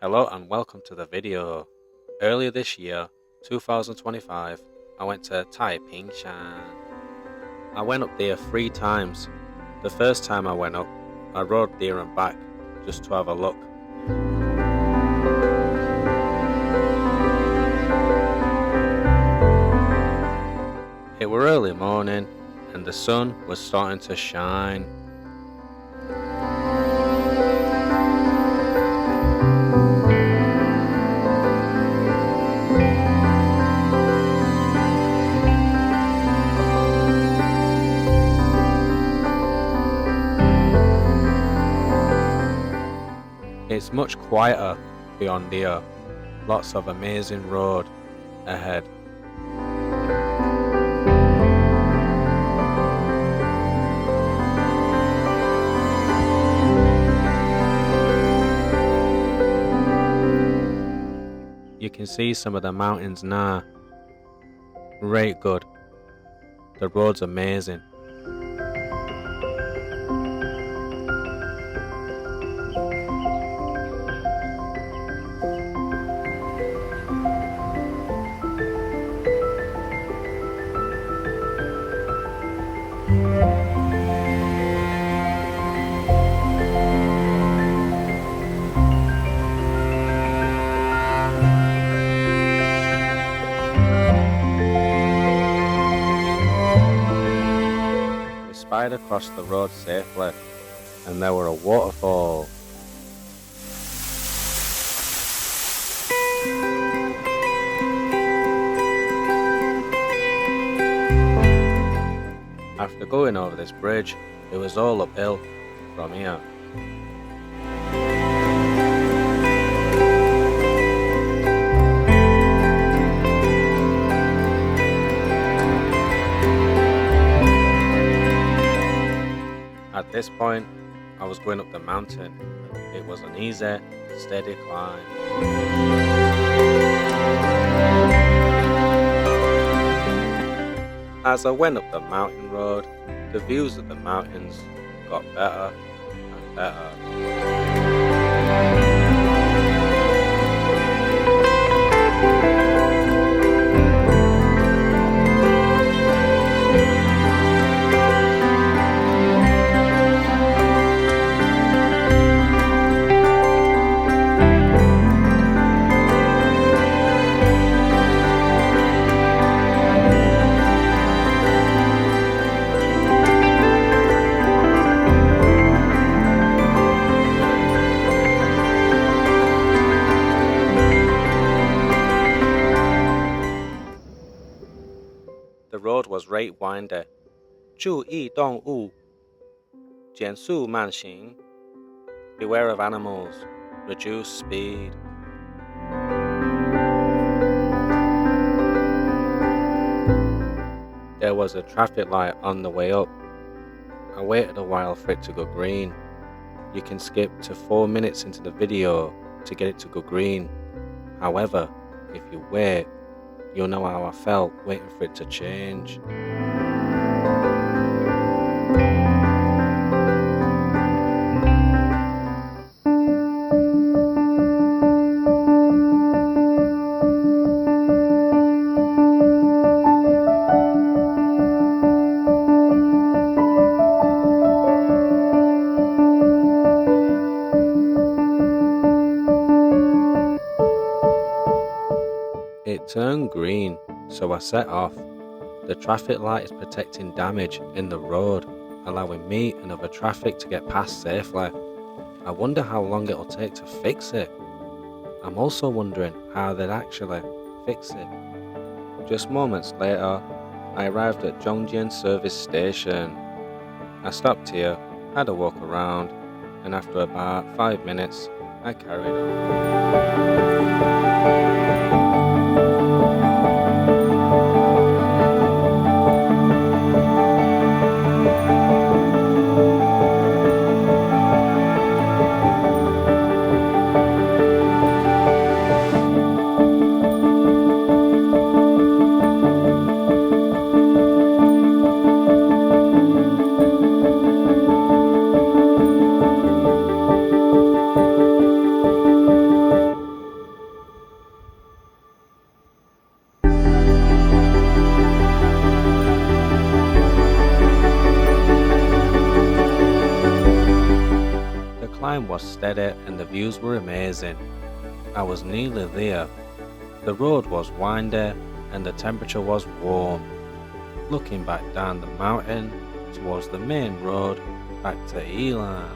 Hello and welcome to the video. Earlier this year, 2025, I went to Taipingshan. I went up there 3 times. The first time I went up, I rode there and back just to have a look. It were early morning and the sun was starting to shine. It's much quieter beyond here, lots of amazing road ahead. You can see some of the mountains now. Right good. The road's amazing. We spied across the road safely, and there were a waterfall. After going over this bridge, it was all uphill from here. At this point, I was going up the mountain. It was an easy, steady climb. As I went up the mountain road, the views of the mountains got better and better. The road was right windy. 注意动物 减速慢行 Beware of animals. Reduce speed. There was a traffic light on the way up. I waited a while for it to go green. You can skip to 4 minutes into the video to get it to go green. However, if you wait, you'll know how I felt waiting for it to change. It turned green, so I set off. The traffic light is protecting damage in the road, allowing me and other traffic to get past safely. I wonder how long it'll take to fix it. I'm also wondering how they'd actually fix it. Just moments later, I arrived at Jianqing service station. I stopped here, had a walk around, and after about 5 minutes, I carried on. wind was steady and the views were amazing. I was nearly there. The road was windy and the temperature was warm. Looking back down the mountain towards the main road back to Yilan.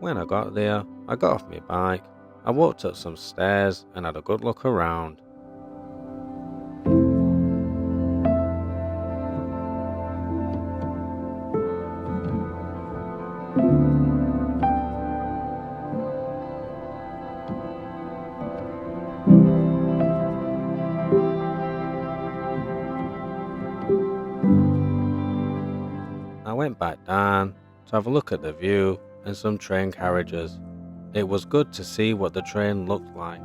When I got there, I got off my bike, I walked up some stairs and had a good look around. I went back down to have a look at the view and some train carriages. It was good to see what the train looked like.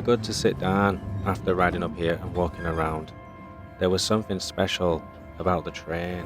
Good to sit down after riding up here and walking around. There was something special about the train.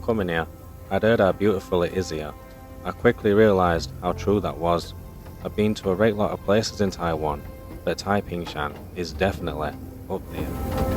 coming here, I'd heard how beautiful it is here. I quickly realised how true that was. I've been to a great lot of places in Taiwan, but Taipingshan is definitely up there.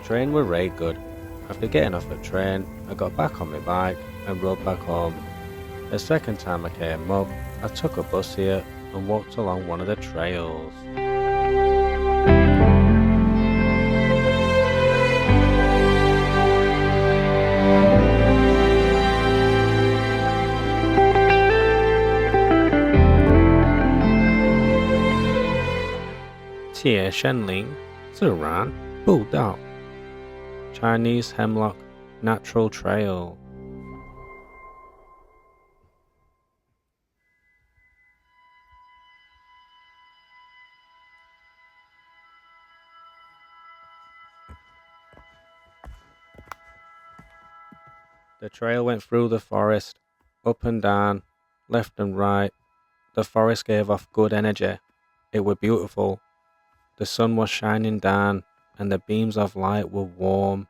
Train were very good. After getting off the train, I got back on my bike and rode back home. The second time I came up, I took a bus here and walked along one of the trails. Tianxianling Ziran Budao Chinese Hemlock Natural Trail. The trail went through the forest, up and down, left and right. The forest gave off good energy. It was beautiful. The sun was shining down and the beams of light were warm.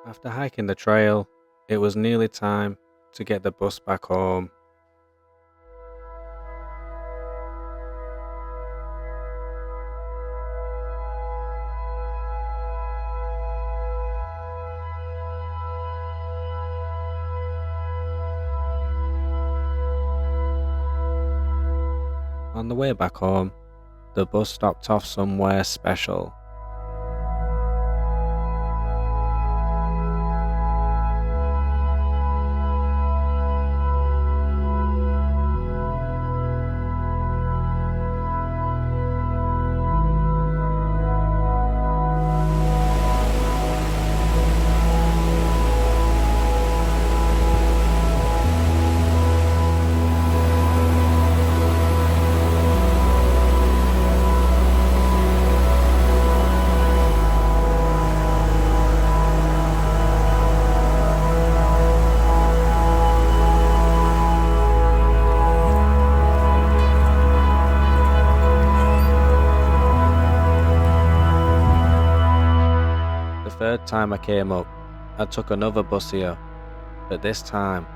After hiking the trail, it was nearly time to get the bus back home. On the way back home, the bus stopped off somewhere special. Third time I came up, I took another bus here, but this time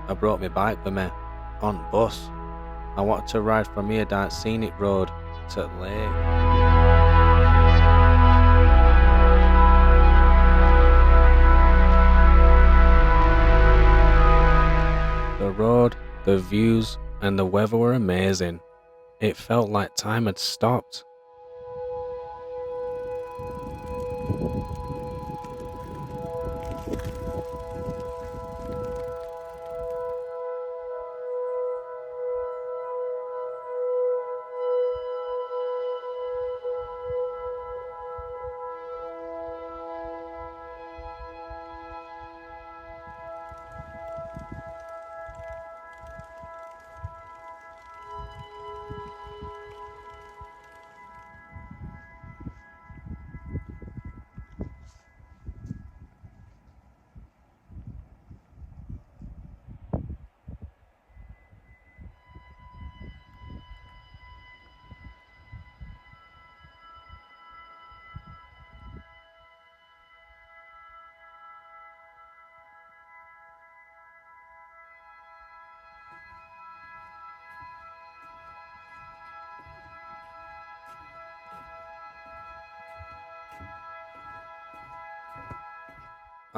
I brought my bike with me, on bus. I wanted to ride from here down scenic road to the lake. The road, the views, and the weather were amazing. It felt like time had stopped.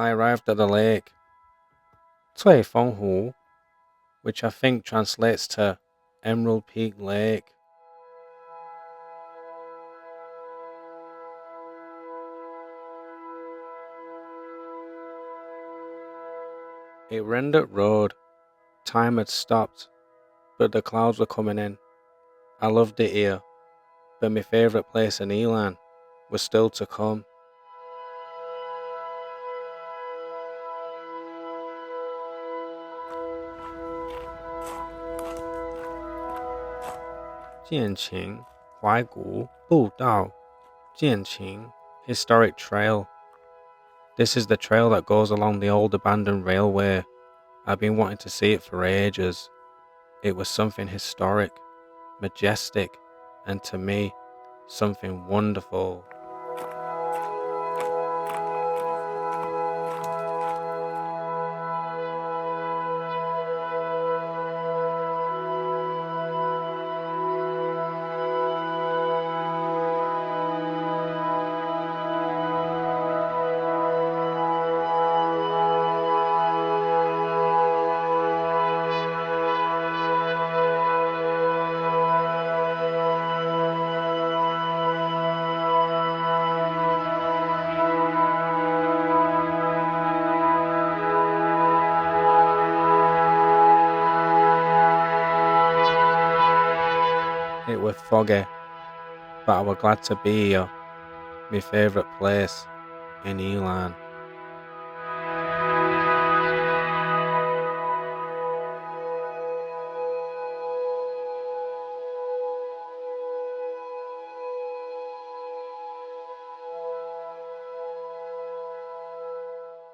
I arrived at the lake, Cuifeng湖, which I think translates to Emerald Peak Lake. It rendered road. Time had stopped, but the clouds were coming in. I loved it here, but my favourite place in Yilan was still to come. Jianqing Historic Trail, Jianqing Historic Trail. This is the trail that goes along the old abandoned railway. I've been wanting to see it for ages. It was something historic, majestic, and to me, something wonderful. It was foggy, but I was glad to be here, my favourite place in Yilan.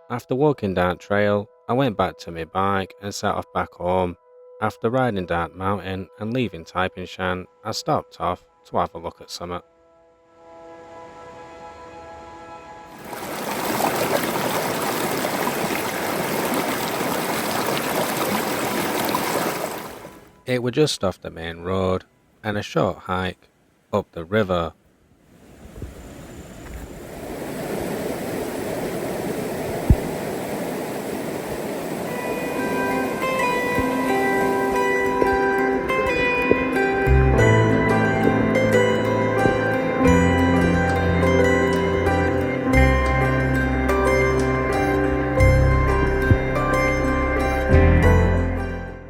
After walking down trail, I went back to my bike and set off back home. After riding down the mountain and leaving Taipingshan, I stopped off to have a look at something. It was just off the main road and a short hike up the river.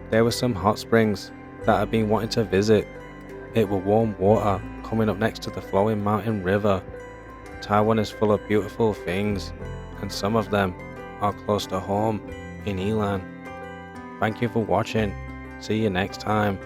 There were some hot springs that I'd been wanting to visit. It was warm water coming up next to the flowing mountain river. Taiwan is full of beautiful things, and some of them are close to home in Yilan. Thank you for watching. See you next time.